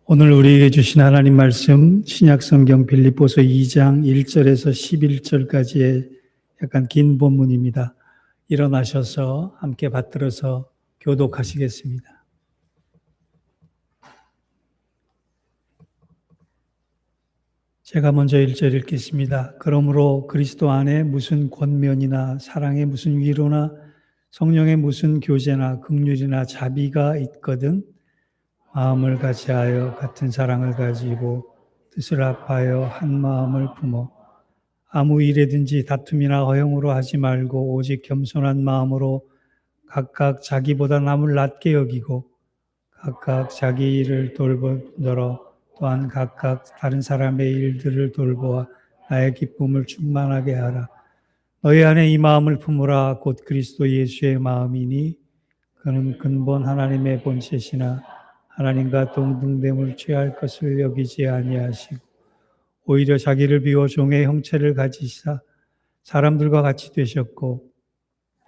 오늘 우리에게 주신 하나님 말씀 신약성경 빌립보서 2장 1절에서 11절까지의 약간 긴 본문입니다. 일어나셔서 함께 받들어서 교독하시겠습니다. 제가 먼저 1절 읽겠습니다. 그러므로 그리스도 안에 무슨 권면이나 사랑의 무슨 위로나 성령의 무슨 교제나 긍휼이나 자비가 있거든 마음을 같이하여 같은 사랑을 가지고 뜻을 합하여 한 마음을 품어 아무 일에든지 다툼이나 허용으로 하지 말고 오직 겸손한 마음으로 각각 자기보다 남을 낮게 여기고 각각 자기 일을 돌보더러 또한 각각 다른 사람의 일들을 돌보아 나의 기쁨을 충만하게 하라. 너희 안에 이 마음을 품으라. 곧 그리스도 예수의 마음이니 그는 근본 하나님의 본체시나 하나님과 동등됨을 취할 것을 여기지 아니하시고 오히려 자기를 비워 종의 형체를 가지사 사람들과 같이 되셨고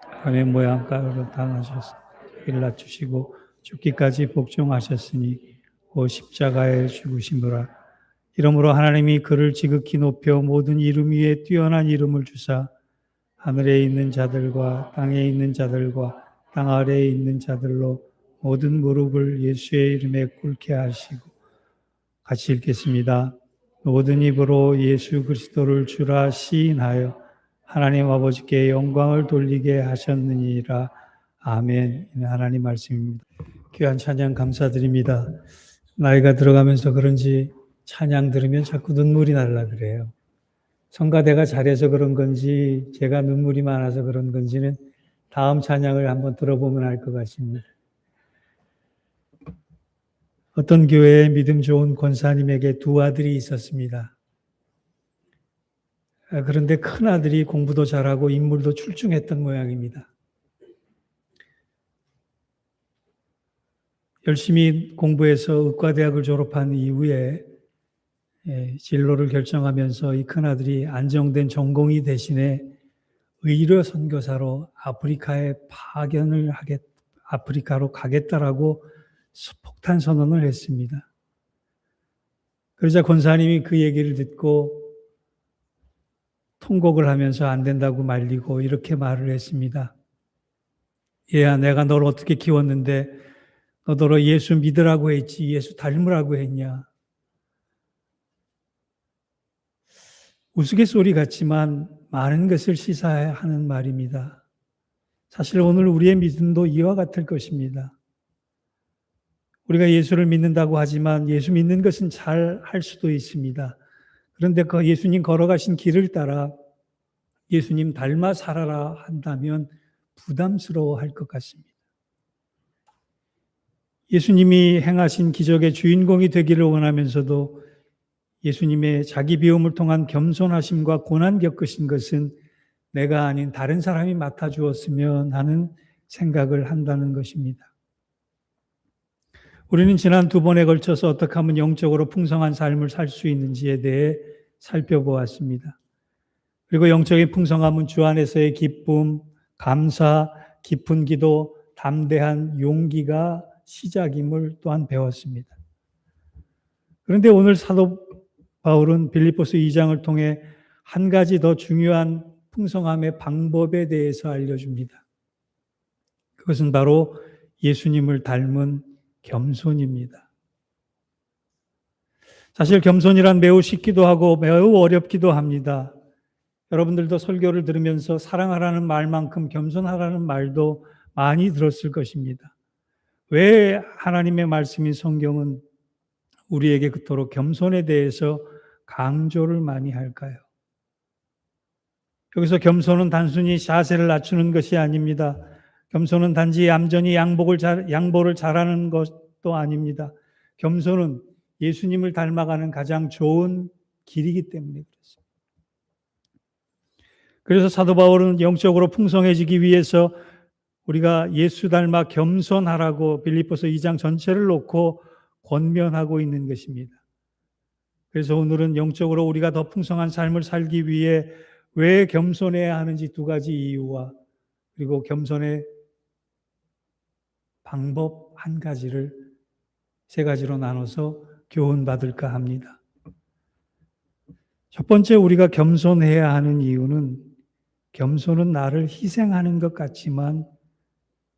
사람의 모양가로 당하셔서 자기를 낮추시고 죽기까지 복종하셨으니 곧 십자가에 죽으심으로 이러므로 하나님이 그를 지극히 높여 모든 이름 위에 뛰어난 이름을 주사 하늘에 있는 자들과 땅에 있는 자들과 땅 아래에 있는 자들로 모든 무릎을 예수의 이름에 꿇게 하시고 같이 읽겠습니다. 모든 입으로 예수 그리스도를 주라 시인하여 하나님 아버지께 영광을 돌리게 하셨느니라. 아멘. 하나님 말씀입니다. 귀한 찬양 감사드립니다. 나이가 들어가면서 그런지 찬양 들으면 자꾸 눈물이 날라 그래요. 성가대가 잘해서 그런 건지 제가 눈물이 많아서 그런 건지는 다음 찬양을 한번 들어보면 알 것 같습니다. 어떤 교회에 믿음 좋은 권사님에게 두 아들이 있었습니다. 그런데 큰 아들이 공부도 잘하고 인물도 출중했던 모양입니다. 열심히 공부해서 의과대학을 졸업한 이후에 진로를 결정하면서 이 큰아들이 안정된 전공의 대신에 의료 선교사로 아프리카로 가겠다라고 폭탄 선언을 했습니다. 그러자 권사님이 그 얘기를 듣고 통곡을 하면서 안 된다고 말리고 이렇게 말을 했습니다. 얘야, 내가 널 어떻게 키웠는데 너더러 예수 믿으라고 했지 예수 닮으라고 했냐. 우스갯소리 같지만 많은 것을 시사해야 하는 말입니다. 사실 오늘 우리의 믿음도 이와 같을 것입니다. 우리가 예수를 믿는다고 하지만 예수 믿는 것은 잘 할 수도 있습니다. 그런데 그 예수님 걸어가신 길을 따라 예수님 닮아 살아라 한다면 부담스러워할 것 같습니다. 예수님이 행하신 기적의 주인공이 되기를 원하면서도 예수님의 자기 비움을 통한 겸손하심과 고난 겪으신 것은 내가 아닌 다른 사람이 맡아주었으면 하는 생각을 한다는 것입니다. 우리는 지난 두 번에 걸쳐서 어떻게 하면 영적으로 풍성한 삶을 살 수 있는지에 대해 살펴보았습니다. 그리고 영적인 풍성함은 주 안에서의 기쁨, 감사, 깊은 기도, 담대한 용기가 시작임을 또한 배웠습니다. 그런데 오늘 사도 바울은 빌립보서 2장을 통해 한 가지 더 중요한 풍성함의 방법에 대해서 알려줍니다. 그것은 바로 예수님을 닮은 겸손입니다. 사실 겸손이란 매우 쉽기도 하고 매우 어렵기도 합니다. 여러분들도 설교를 들으면서 사랑하라는 말만큼 겸손하라는 말도 많이 들었을 것입니다. 왜 하나님의 말씀인 성경은 우리에게 그토록 겸손에 대해서 강조를 많이 할까요? 여기서 겸손은 단순히 자세를 낮추는 것이 아닙니다. 겸손은 단지 얌전히 양보를 잘하는 것도 아닙니다. 겸손은 예수님을 닮아가는 가장 좋은 길이기 때문에 그렇습니다. 그래서 사도 바울은 영적으로 풍성해지기 위해서 우리가 예수 닮아 겸손하라고 빌립보서 2장 전체를 놓고 권면하고 있는 것입니다. 그래서 오늘은 영적으로 우리가 더 풍성한 삶을 살기 위해 왜 겸손해야 하는지 두 가지 이유와 그리고 겸손의 방법 한 가지를 세 가지로 나눠서 교훈받을까 합니다. 첫 번째 우리가 겸손해야 하는 이유는 겸손은 나를 희생하는 것 같지만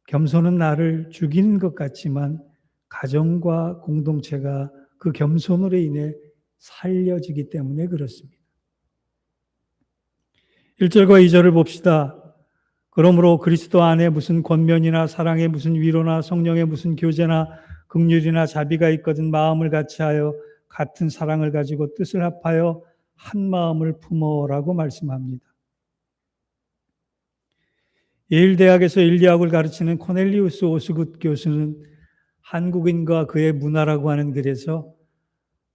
겸손은 나를 죽이는 것 같지만 가정과 공동체가 그 겸손으로 인해 살려지기 때문에 그렇습니다. 1절과 2절을 봅시다. 그러므로 그리스도 안에 무슨 권면이나 사랑에 무슨 위로나 성령의 무슨 교제나 긍휼이나 자비가 있거든 마음을 같이하여 같은 사랑을 가지고 뜻을 합하여 한 마음을 품어라고 말씀합니다. 예일대학에서 인류학을 가르치는 코넬리우스 오스굿 교수는 한국인과 그의 문화라고 하는 글에서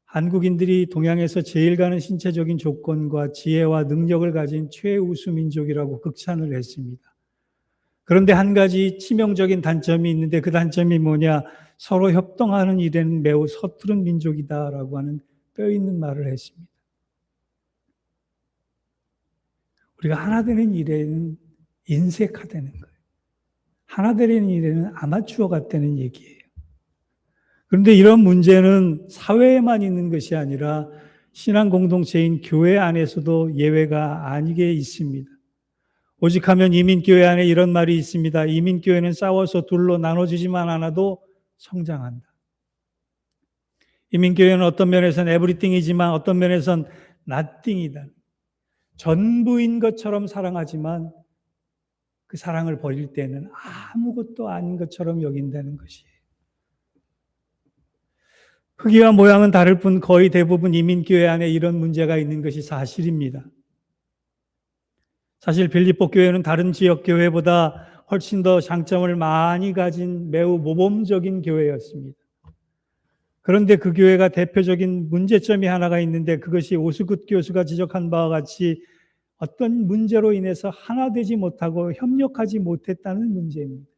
한국인들이 동양에서 제일 가는 신체적인 조건과 지혜와 능력을 가진 최우수 민족이라고 극찬을 했습니다. 그런데 한 가지 치명적인 단점이 있는데 그 단점이 뭐냐? 서로 협동하는 일에는 매우 서투른 민족이다라고 하는 뼈 있는 말을 했습니다. 우리가 하나 되는 일에는 인색화되는 거예요. 하나 되는 일에는 아마추어가 되는 얘기예요. 그런데 이런 문제는 사회에만 있는 것이 아니라 신앙 공동체인 교회 안에서도 예외가 아니게 있습니다. 오직하면 이민교회 안에 이런 말이 있습니다. 이민교회는 싸워서 둘로 나눠지지만 않아도 성장한다. 이민교회는 어떤 면에서는 에브리띵이지만 어떤 면에서는 나띵이다. 전부인 것처럼 사랑하지만 그 사랑을 버릴 때는 아무것도 아닌 것처럼 여긴다는 것이에요. 크기와 모양은 다를 뿐 거의 대부분 이민교회 안에 이런 문제가 있는 것이 사실입니다. 사실 빌립보 교회는 다른 지역 교회보다 훨씬 더 장점을 많이 가진 매우 모범적인 교회였습니다. 그런데 그 교회가 대표적인 문제점이 하나가 있는데 그것이 오스굿 교수가 지적한 바와 같이 어떤 문제로 인해서 하나 되지 못하고 협력하지 못했다는 문제입니다.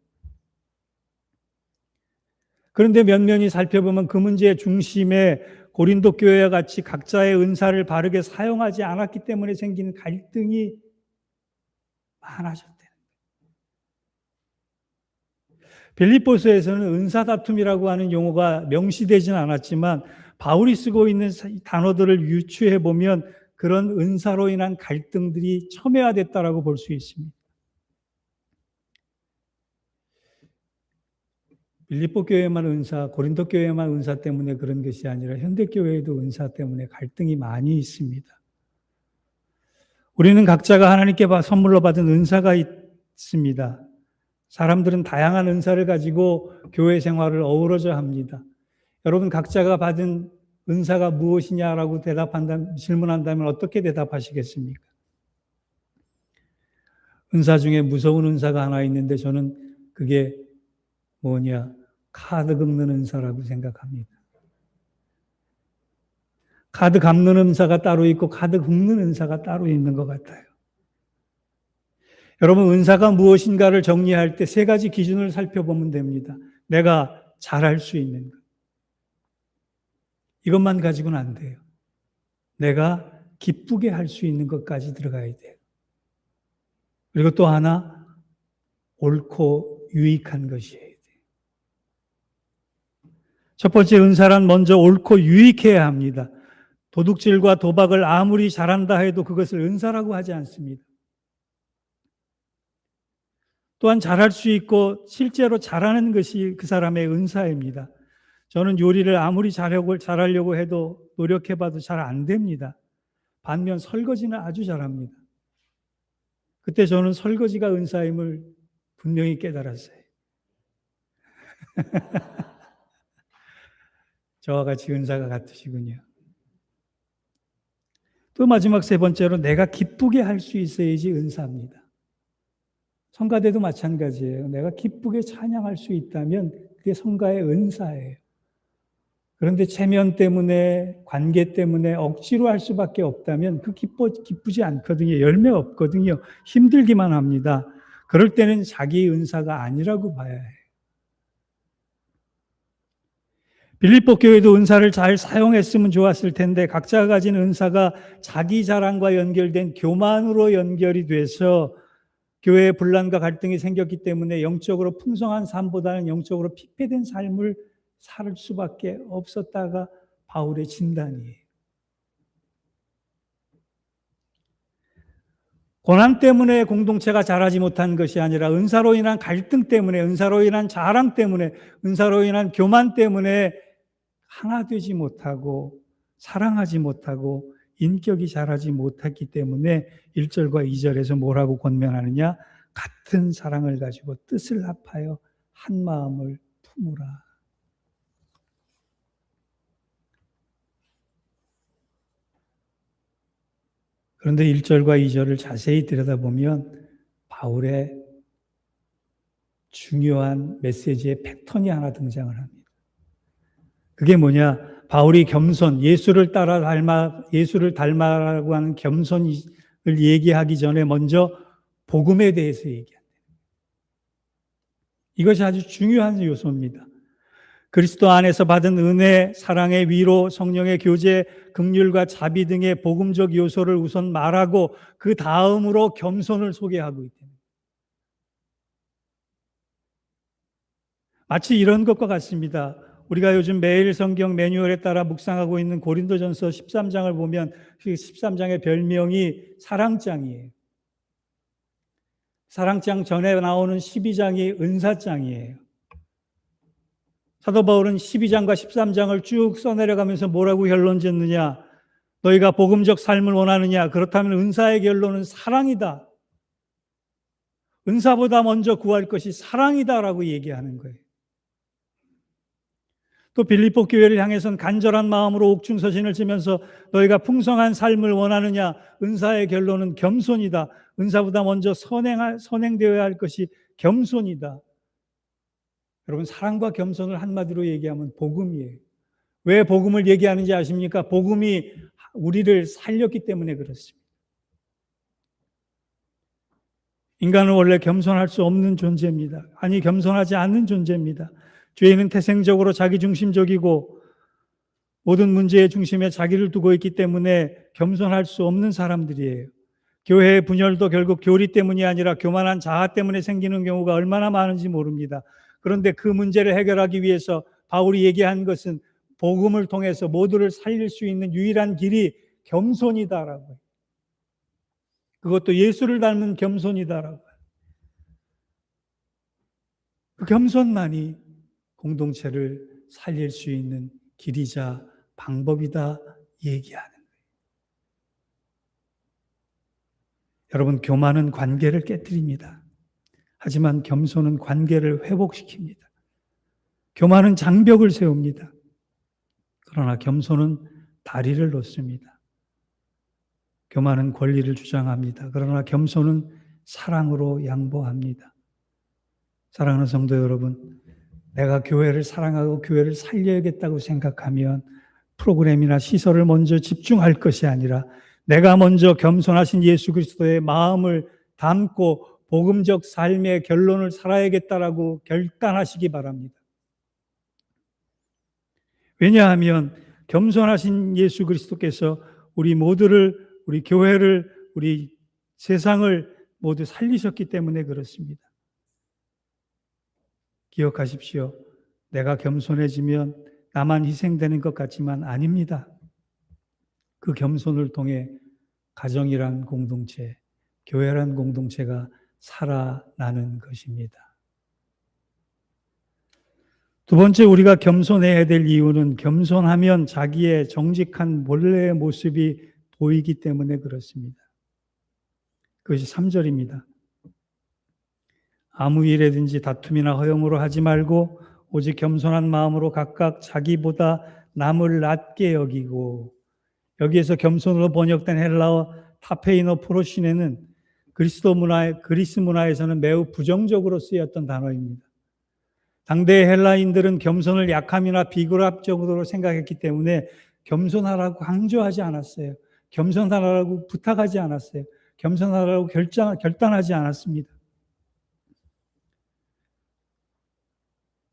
그런데 면면히 살펴보면 그 문제의 중심에 고린도 교회와 같이 각자의 은사를 바르게 사용하지 않았기 때문에 생긴 갈등이 많아졌대요. 빌립보서에서는 은사다툼이라고 하는 용어가 명시되지는 않았지만 바울이 쓰고 있는 단어들을 유추해 보면 그런 은사로 인한 갈등들이 첨예화됐다라고 볼 수 있습니다. 빌립보 교회만 은사, 고린도 교회만 은사 때문에 그런 것이 아니라 현대 교회에도 은사 때문에 갈등이 많이 있습니다. 우리는 각자가 하나님께 선물로 받은 은사가 있습니다. 사람들은 다양한 은사를 가지고 교회 생활을 어우러져 합니다. 여러분 각자가 받은 은사가 무엇이냐라고 질문한다면 어떻게 대답하시겠습니까? 은사 중에 무서운 은사가 하나 있는데 저는 그게 뭐냐? 카드 긁는 은사라고 생각합니다. 카드 갚는 은사가 따로 있고 카드 긁는 은사가 따로 있는 것 같아요. 여러분 은사가 무엇인가를 정리할 때 세 가지 기준을 살펴보면 됩니다. 내가 잘할 수 있는 것. 이것만 가지고는 안 돼요. 내가 기쁘게 할 수 있는 것까지 들어가야 돼요. 그리고 또 하나 옳고 유익한 것이어야 돼요. 첫 번째 은사란 먼저 옳고 유익해야 합니다. 도둑질과 도박을 아무리 잘한다 해도 그것을 은사라고 하지 않습니다. 또한 잘할 수 있고 실제로 잘하는 것이 그 사람의 은사입니다. 저는 요리를 아무리 잘하려고 해도 노력해봐도 잘 안 됩니다. 반면 설거지는 아주 잘합니다. 그때 저는 설거지가 은사임을 분명히 깨달았어요. 저와 같이 은사가 같으시군요. 또 마지막 세 번째로 내가 기쁘게 할 수 있어야지 은사입니다. 성가대도 마찬가지예요. 내가 기쁘게 찬양할 수 있다면 그게 성가의 은사예요. 그런데 체면 때문에 관계 때문에 억지로 할 수밖에 없다면 기쁘지 않거든요. 열매 없거든요. 힘들기만 합니다. 그럴 때는 자기 은사가 아니라고 봐야 해요. 빌립보 교회도 은사를 잘 사용했으면 좋았을 텐데 각자가 가진 은사가 자기 자랑과 연결된 교만으로 연결이 돼서 교회에 분란과 갈등이 생겼기 때문에 영적으로 풍성한 삶보다는 영적으로 피폐된 삶을 살 수밖에 없었다가 바울의 진단이에요. 고난 때문에 공동체가 자라지 못한 것이 아니라 은사로 인한 갈등 때문에, 은사로 인한 자랑 때문에, 은사로 인한 교만 때문에 하나 되지 못하고 사랑하지 못하고 인격이 자라지 못했기 때문에 1절과 2절에서 뭐라고 권면하느냐? 같은 사랑을 가지고 뜻을 합하여 한 마음을 품으라. 그런데 1절과 2절을 자세히 들여다보면 바울의 중요한 메시지의 패턴이 하나 등장을 합니다. 그게 뭐냐? 바울이 겸손, 예수를 닮아라고 하는 겸손을 얘기하기 전에 먼저 복음에 대해서 얘기합니다. 이것이 아주 중요한 요소입니다. 그리스도 안에서 받은 은혜, 사랑의 위로, 성령의 교제, 긍휼과 자비 등의 복음적 요소를 우선 말하고 그 다음으로 겸손을 소개하고 있다. 마치 이런 것과 같습니다. 우리가 요즘 매일 성경 매뉴얼에 따라 묵상하고 있는 고린도전서 13장을 보면 그 13장의 별명이 사랑장이에요. 사랑장 전에 나오는 12장이 은사장이에요. 사도 바울은 12장과 13장을 쭉 써내려가면서 뭐라고 결론 짓느냐? 너희가 복음적 삶을 원하느냐? 그렇다면 은사의 결론은 사랑이다. 은사보다 먼저 구할 것이 사랑이다라고 얘기하는 거예요. 또 빌립보 교회를 향해서는 간절한 마음으로 옥중서신을 쓰면서 너희가 풍성한 삶을 원하느냐? 은사의 결론은 겸손이다. 은사보다 먼저 선행되어야 할 것이 겸손이다. 여러분, 사랑과 겸손을 한마디로 얘기하면 복음이에요. 왜 복음을 얘기하는지 아십니까? 복음이 우리를 살렸기 때문에 그렇습니다. 인간은 원래 겸손할 수 없는 존재입니다. 아니, 겸손하지 않는 존재입니다. 죄인은 태생적으로 자기중심적이고 모든 문제의 중심에 자기를 두고 있기 때문에 겸손할 수 없는 사람들이에요. 교회의 분열도 결국 교리 때문이 아니라 교만한 자아 때문에 생기는 경우가 얼마나 많은지 모릅니다. 그런데 그 문제를 해결하기 위해서 바울이 얘기한 것은 복음을 통해서 모두를 살릴 수 있는 유일한 길이 겸손이다라고. 그것도 예수를 닮은 겸손이다라고. 그 겸손만이 공동체를 살릴 수 있는 길이자 방법이다 얘기하는 거예요. 여러분, 교만은 관계를 깨뜨립니다. 하지만 겸손은 관계를 회복시킵니다. 교만은 장벽을 세웁니다. 그러나 겸손은 다리를 놓습니다. 교만은 권리를 주장합니다. 그러나 겸손은 사랑으로 양보합니다. 사랑하는 성도 여러분, 내가 교회를 사랑하고 교회를 살려야겠다고 생각하면 프로그램이나 시설을 먼저 집중할 것이 아니라 내가 먼저 겸손하신 예수 그리스도의 마음을 담고 복음적 삶의 결론을 살아야겠다라고 결단하시기 바랍니다. 왜냐하면 겸손하신 예수 그리스도께서 우리 모두를, 우리 교회를, 우리 세상을 모두 살리셨기 때문에 그렇습니다. 기억하십시오. 내가 겸손해지면 나만 희생되는 것 같지만 아닙니다. 그 겸손을 통해 가정이란 공동체, 교회란 공동체가 살아나는 것입니다. 두 번째, 우리가 겸손해야 될 이유는 겸손하면 자기의 정직한 본래의 모습이 보이기 때문에 그렇습니다. 그것이 3절입니다. 아무 일에든지 다툼이나 허용으로 하지 말고 오직 겸손한 마음으로 각각 자기보다 남을 낮게 여기고, 여기에서 겸손으로 번역된 헬라어 타페이노 프로시네는 그리스 문화에서는 매우 부정적으로 쓰였던 단어입니다. 당대의 헬라인들은 겸손을 약함이나 비굴합적으로 생각했기 때문에 겸손하라고 강조하지 않았어요. 겸손하라고 부탁하지 않았어요. 겸손하라고 결단하지 않았습니다.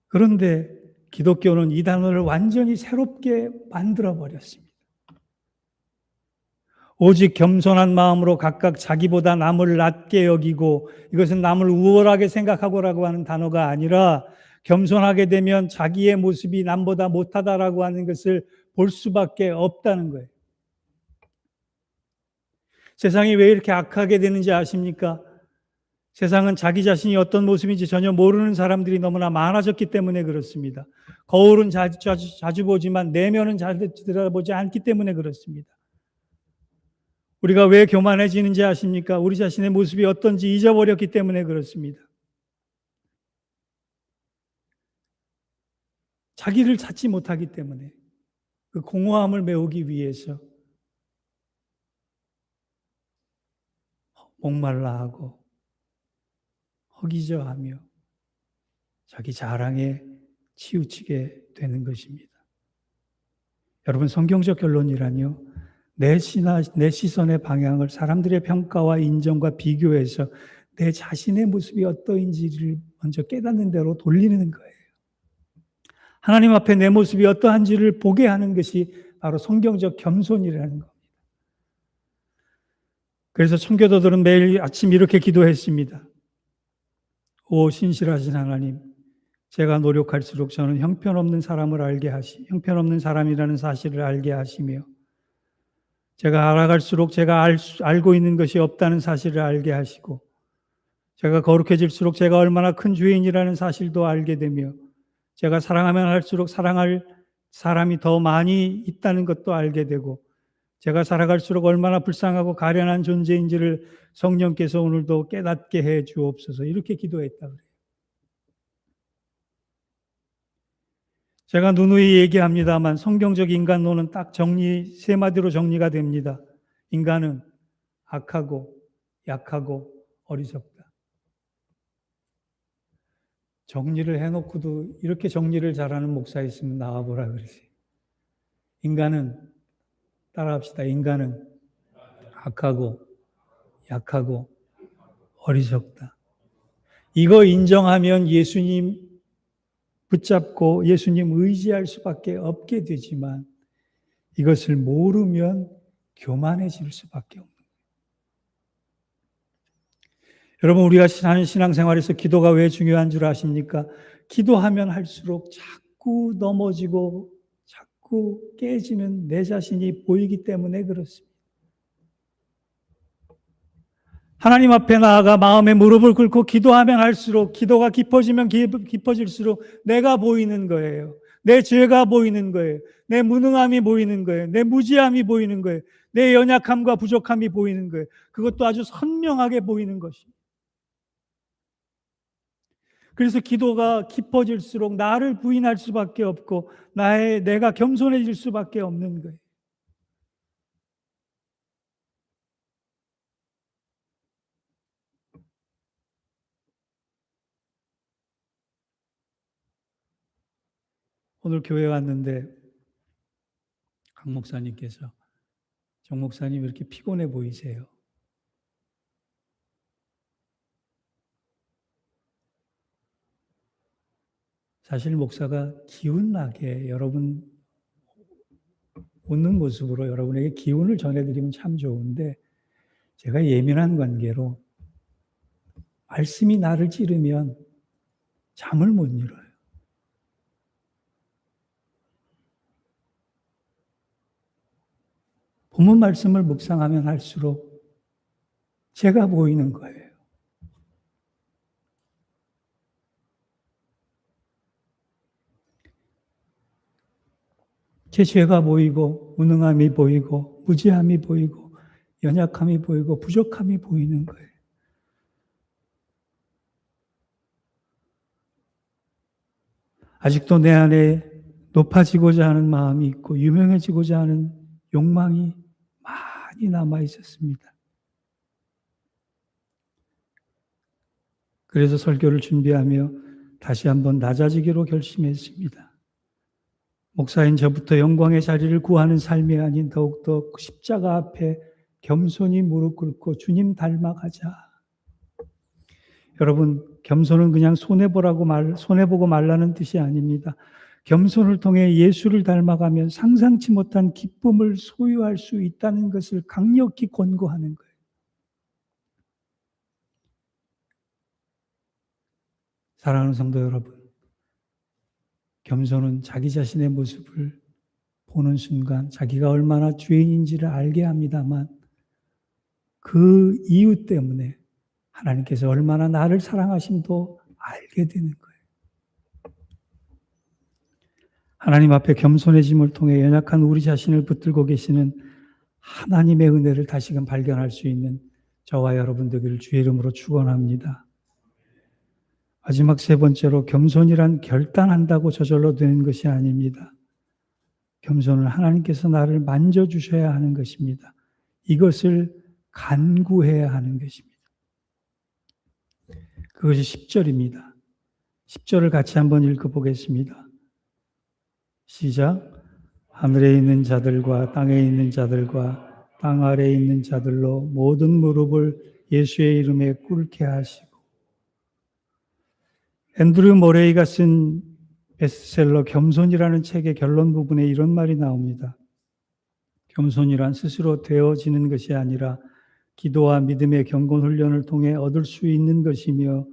그런데 기독교는 이 단어를 완전히 새롭게 만들어버렸습니다. 오직 겸손한 마음으로 각각 자기보다 남을 낮게 여기고, 이것은 남을 우월하게 생각하고라고 하는 단어가 아니라 겸손하게 되면 자기의 모습이 남보다 못하다라고 하는 것을 볼 수밖에 없다는 거예요. 세상이 왜 이렇게 악하게 되는지 아십니까? 세상은 자기 자신이 어떤 모습인지 전혀 모르는 사람들이 너무나 많아졌기 때문에 그렇습니다. 거울은 자주 보지만 내면은 잘 들여다보지 않기 때문에 그렇습니다. 우리가 왜 교만해지는지 아십니까? 우리 자신의 모습이 어떤지 잊어버렸기 때문에 그렇습니다. 자기를 찾지 못하기 때문에, 그 공허함을 메우기 위해서 목말라 하고 허기져하며 자기 자랑에 치우치게 되는 것입니다. 여러분, 성경적 결론이라뇨, 내 시선의 방향을 사람들의 평가와 인정과 비교해서 내 자신의 모습이 어떠한지를 먼저 깨닫는 대로 돌리는 거예요. 하나님 앞에 내 모습이 어떠한지를 보게 하는 것이 바로 성경적 겸손이라는 겁니다. 그래서 청교도들은 매일 아침 이렇게 기도했습니다. 오 신실하신 하나님, 제가 노력할수록 저는 형편없는 형편없는 사람이라는 사실을 알게 하시며, 제가 알아갈수록 제가 알고 있는 것이 없다는 사실을 알게 하시고, 제가 거룩해질수록 제가 얼마나 큰 죄인이라는 사실도 알게 되며, 제가 사랑하면 할수록 사랑할 사람이 더 많이 있다는 것도 알게 되고, 제가 살아갈수록 얼마나 불쌍하고 가련한 존재인지를 성령께서 오늘도 깨닫게 해 주옵소서. 이렇게 기도했다 그래요. 제가 누누이 얘기합니다만 성경적 인간론은 딱 세 마디로 정리가 됩니다. 인간은 악하고 약하고 어리석다. 정리를 해놓고도 이렇게 정리를 잘하는 목사 있으면 나와보라 그러지. 인간은, 따라합시다. 인간은 악하고 약하고 어리석다. 이거 인정하면 예수님 붙잡고 예수님 의지할 수밖에 없게 되지만, 이것을 모르면 교만해질 수밖에 없는 거예요. 여러분, 우리가 하는 신앙생활에서 기도가 왜 중요한 줄 아십니까? 기도하면 할수록 자꾸 넘어지고 자꾸 깨지는 내 자신이 보이기 때문에 그렇습니다. 하나님 앞에 나아가 마음에 무릎을 꿇고 기도하면 할수록, 기도가 깊어지면 깊어질수록 내가 보이는 거예요. 내 죄가 보이는 거예요. 내 무능함이 보이는 거예요. 내 무지함이 보이는 거예요. 내 연약함과 부족함이 보이는 거예요. 그것도 아주 선명하게 보이는 것입니다. 그래서 기도가 깊어질수록 나를 부인할 수밖에 없고 내가 겸손해질 수밖에 없는 거예요. 오늘 교회 왔는데 강 목사님께서, 정 목사님 왜 이렇게 피곤해 보이세요? 사실 목사가 기운나게 여러분 웃는 모습으로 여러분에게 기운을 전해드리면 참 좋은데, 제가 예민한 관계로 말씀이 나를 찌르면 잠을 못 이뤄요. 본문 말씀을 묵상하면 할수록 제가 보이는 거예요. 제 죄가 보이고 무능함이 보이고 무지함이 보이고 연약함이 보이고 부족함이 보이는 거예요. 아직도 내 안에 높아지고자 하는 마음이 있고 유명해지고자 하는 욕망이 많이 남아 있었습니다. 그래서 설교를 준비하며 다시 한번 낮아지기로 결심했습니다. 목사인 저부터 영광의 자리를 구하는 삶이 아닌 더욱더 십자가 앞에 겸손히 무릎 꿇고 주님 닮아가자. 여러분, 겸손은 그냥 손해보고 말라는 뜻이 아닙니다. 겸손을 통해 예수를 닮아가면 상상치 못한 기쁨을 소유할 수 있다는 것을 강력히 권고하는 거예요. 사랑하는 성도 여러분, 겸손은 자기 자신의 모습을 보는 순간 자기가 얼마나 죄인인지를 알게 합니다만 그 이유 때문에 하나님께서 얼마나 나를 사랑하심도 알게 되는 거예요. 하나님 앞에 겸손해짐을 통해 연약한 우리 자신을 붙들고 계시는 하나님의 은혜를 다시금 발견할 수 있는 저와 여러분 되기를 주의 이름으로 축원합니다. 마지막 세 번째로, 겸손이란 결단한다고 저절로 되는 것이 아닙니다. 겸손은 하나님께서 나를 만져주셔야 하는 것입니다. 이것을 간구해야 하는 것입니다. 그것이 10절입니다. 10절을 같이 한번 읽어보겠습니다. 시작. 하늘에 있는 자들과 땅에 있는 자들과 땅 아래에 있는 자들로 모든 무릎을 예수의 이름에 꿇게 하시고. 앤드류 모레이가 쓴 베스트셀러 겸손이라는 책의 결론 부분에 이런 말이 나옵니다. 겸손이란 스스로 되어지는 것이 아니라 기도와 믿음의 경건 훈련을 통해 얻을 수 있는 것이며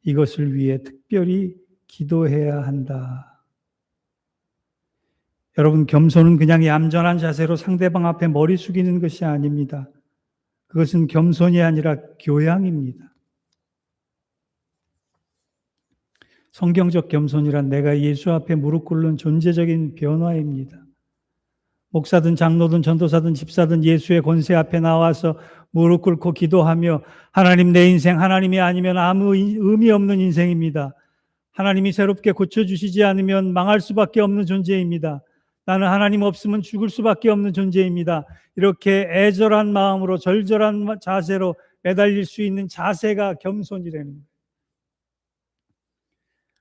이것을 위해 특별히 기도해야 한다. 여러분, 겸손은 그냥 얌전한 자세로 상대방 앞에 머리 숙이는 것이 아닙니다. 그것은 겸손이 아니라 교양입니다. 성경적 겸손이란 내가 예수 앞에 무릎 꿇는 존재적인 변화입니다. 목사든 장로든 전도사든 집사든 예수의 권세 앞에 나와서 무릎 꿇고 기도하며 하나님, 내 인생 하나님이 아니면 아무 의미 없는 인생입니다. 하나님이 새롭게 고쳐주시지 않으면 망할 수밖에 없는 존재입니다. 나는 하나님 없으면 죽을 수밖에 없는 존재입니다. 이렇게 애절한 마음으로 절절한 자세로 매달릴 수 있는 자세가 겸손이라는 거예요.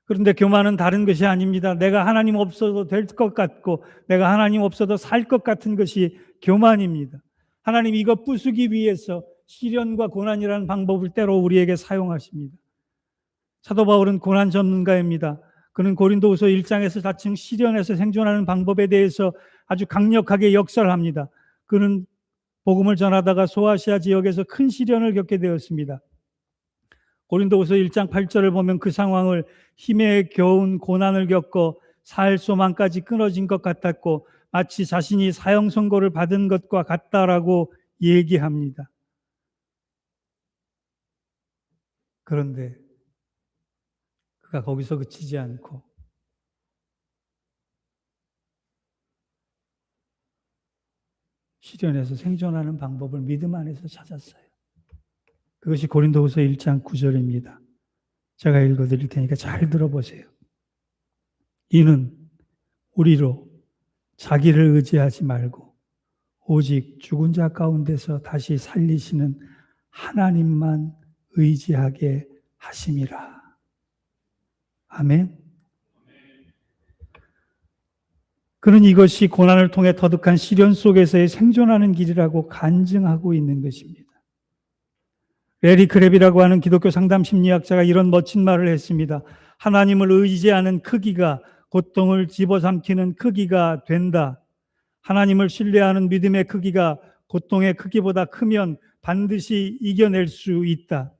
그런데 교만은 다른 것이 아닙니다. 내가 하나님 없어도 될 것 같고 내가 하나님 없어도 살 것 같은 것이 교만입니다. 하나님 이것 부수기 위해서 시련과 고난이라는 방법을 때로 우리에게 사용하십니다. 사도 바울은 고난 전문가입니다. 그는 고린도후서 1장에서 자칭 시련에서 생존하는 방법에 대해서 아주 강력하게 역설합니다. 그는 복음을 전하다가 소아시아 지역에서 큰 시련을 겪게 되었습니다. 고린도후서 1장 8절을 보면 그 상황을 힘에 겨운 고난을 겪고 살 소망까지 끊어진 것 같았고 마치 자신이 사형 선고를 받은 것과 같다라고 얘기합니다. 그런데 그가 거기서 그치지 않고 시련에서 생존하는 방법을 믿음 안에서 찾았어요. 그것이 고린도후서 1장 9절입니다. 제가 읽어드릴 테니까 잘 들어보세요. 이는 우리로 자기를 의지하지 말고 오직 죽은 자 가운데서 다시 살리시는 하나님만 의지하게 하심이라. 아멘. 그는 이것이 고난을 통해 터득한 시련 속에서의 생존하는 길이라고 간증하고 있는 것입니다. 레리 크랩이라고 하는 기독교 상담 심리학자가 이런 멋진 말을 했습니다. 하나님을 의지하는 크기가 고통을 집어삼키는 크기가 된다. 하나님을 신뢰하는 믿음의 크기가 고통의 크기보다 크면 반드시 이겨낼 수 있다.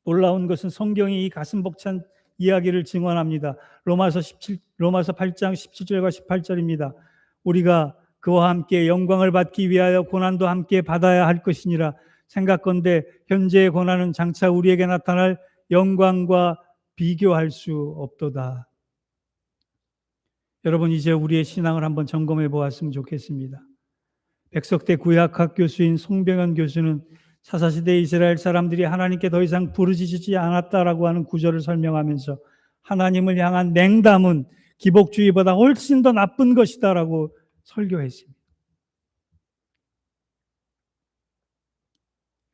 놀라운 것은 성경이 이 가슴 벅찬 이야기를 증언합니다. 로마서 8장 17절과 18절입니다. 우리가 그와 함께 영광을 받기 위하여 고난도 함께 받아야 할 것이니라. 생각건대 현재의 고난은 장차 우리에게 나타날 영광과 비교할 수 없도다. 여러분, 이제 우리의 신앙을 한번 점검해 보았으면 좋겠습니다. 백석대 구약학 교수인 송병현 교수는 사사시대 이스라엘 사람들이 하나님께 더 이상 부르짖지 않았다라고 하는 구절을 설명하면서 하나님을 향한 냉담은 기복주의보다 훨씬 더 나쁜 것이다라고 설교했습니다.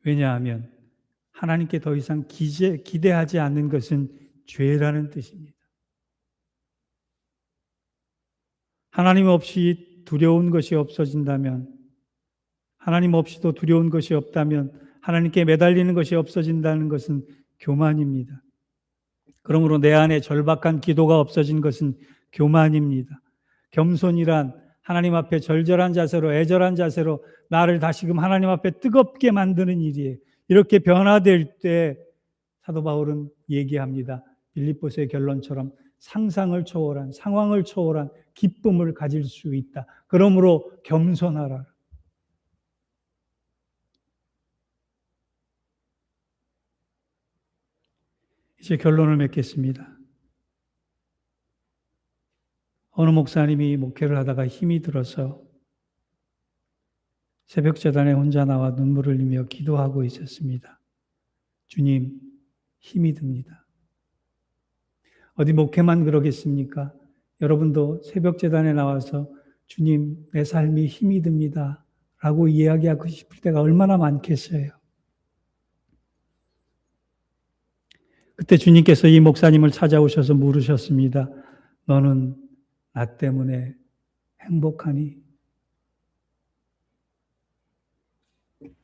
왜냐하면 하나님께 더 이상 기대하지 않는 것은 죄라는 뜻입니다. 하나님 없이 두려운 것이 없어진다면, 하나님 없이도 두려운 것이 없다면 하나님께 매달리는 것이 없어진다는 것은 교만입니다. 그러므로 내 안에 절박한 기도가 없어진 것은 교만입니다. 겸손이란 하나님 앞에 절절한 자세로, 애절한 자세로 나를 다시금 하나님 앞에 뜨겁게 만드는 일이에요. 이렇게 변화될 때 사도 바울은 얘기합니다. 빌립보서의 결론처럼 상상을 초월한, 상황을 초월한 기쁨을 가질 수 있다. 그러므로 겸손하라. 이제 결론을 맺겠습니다. 어느 목사님이 목회를 하다가 힘이 들어서 새벽 제단에 혼자 나와 눈물을 흘리며 기도하고 있었습니다. 주님, 힘이 듭니다. 어디 목회만 그러겠습니까? 여러분도 새벽 제단에 나와서 주님, 내 삶이 힘이 듭니다. 라고 이야기하고 싶을 때가 얼마나 많겠어요. 그때 주님께서 이 목사님을 찾아오셔서 물으셨습니다. 너는 나 때문에 행복하니?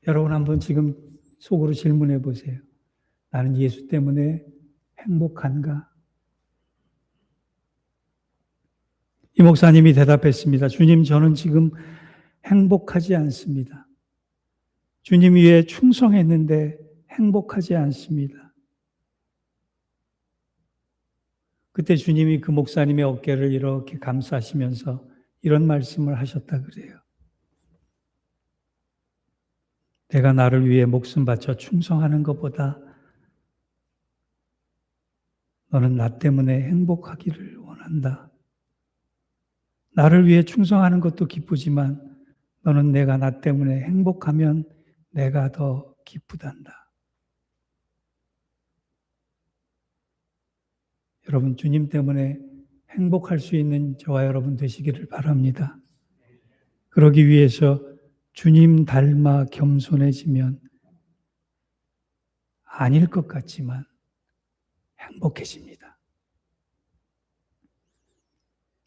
여러분 한번 지금 속으로 질문해 보세요. 나는 예수 때문에 행복한가? 이 목사님이 대답했습니다. 주님, 저는 지금 행복하지 않습니다. 주님 위에 충성했는데 행복하지 않습니다. 그때 주님이 그 목사님의 어깨를 이렇게 감싸시면서 이런 말씀을 하셨다 그래요. 내가 나를 위해 목숨 바쳐 충성하는 것보다 너는 나 때문에 행복하기를 원한다. 나를 위해 충성하는 것도 기쁘지만 너는 내가 나 때문에 행복하면 내가 더 기쁘단다. 여러분, 주님 때문에 행복할 수 있는 저와 여러분 되시기를 바랍니다. 그러기 위해서 주님 닮아 겸손해지면 아닐 것 같지만 행복해집니다.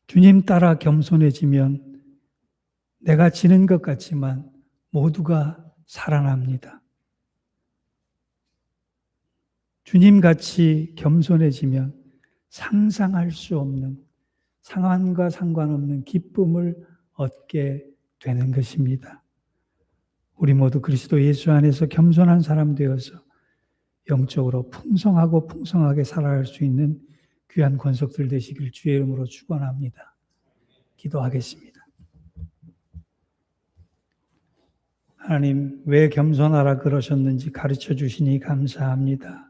주님 따라 겸손해지면 내가 지는 것 같지만 모두가 살아납니다. 주님같이 겸손해지면 상상할 수 없는, 상황과 상관없는 기쁨을 얻게 되는 것입니다. 우리 모두 그리스도 예수 안에서 겸손한 사람 되어서 영적으로 풍성하고 풍성하게 살아갈 수 있는 귀한 권속들 되시길 주의 이름으로 축원합니다. 기도하겠습니다. 하나님, 왜 겸손하라 그러셨는지 가르쳐 주시니 감사합니다.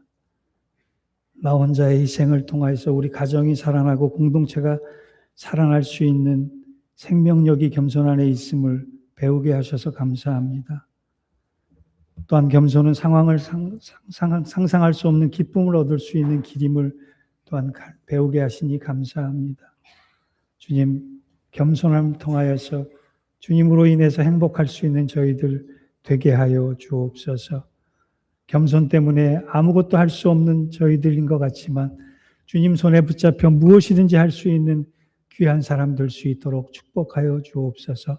나 혼자의 희생을 통해서 우리 가정이 살아나고 공동체가 살아날 수 있는 생명력이 겸손 안에 있음을 배우게 하셔서 감사합니다. 또한 겸손은 상황을 상상할 수 없는 기쁨을 얻을 수 있는 길임을 또한 배우게 하시니 감사합니다. 주님, 겸손함을 통하여서 주님으로 인해서 행복할 수 있는 저희들 되게 하여 주옵소서. 겸손 때문에 아무것도 할 수 없는 저희들인 것 같지만 주님 손에 붙잡혀 무엇이든지 할 수 있는 귀한 사람 될 수 있도록 축복하여 주옵소서.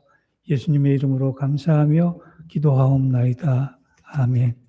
예수님의 이름으로 감사하며 기도하옵나이다. 아멘.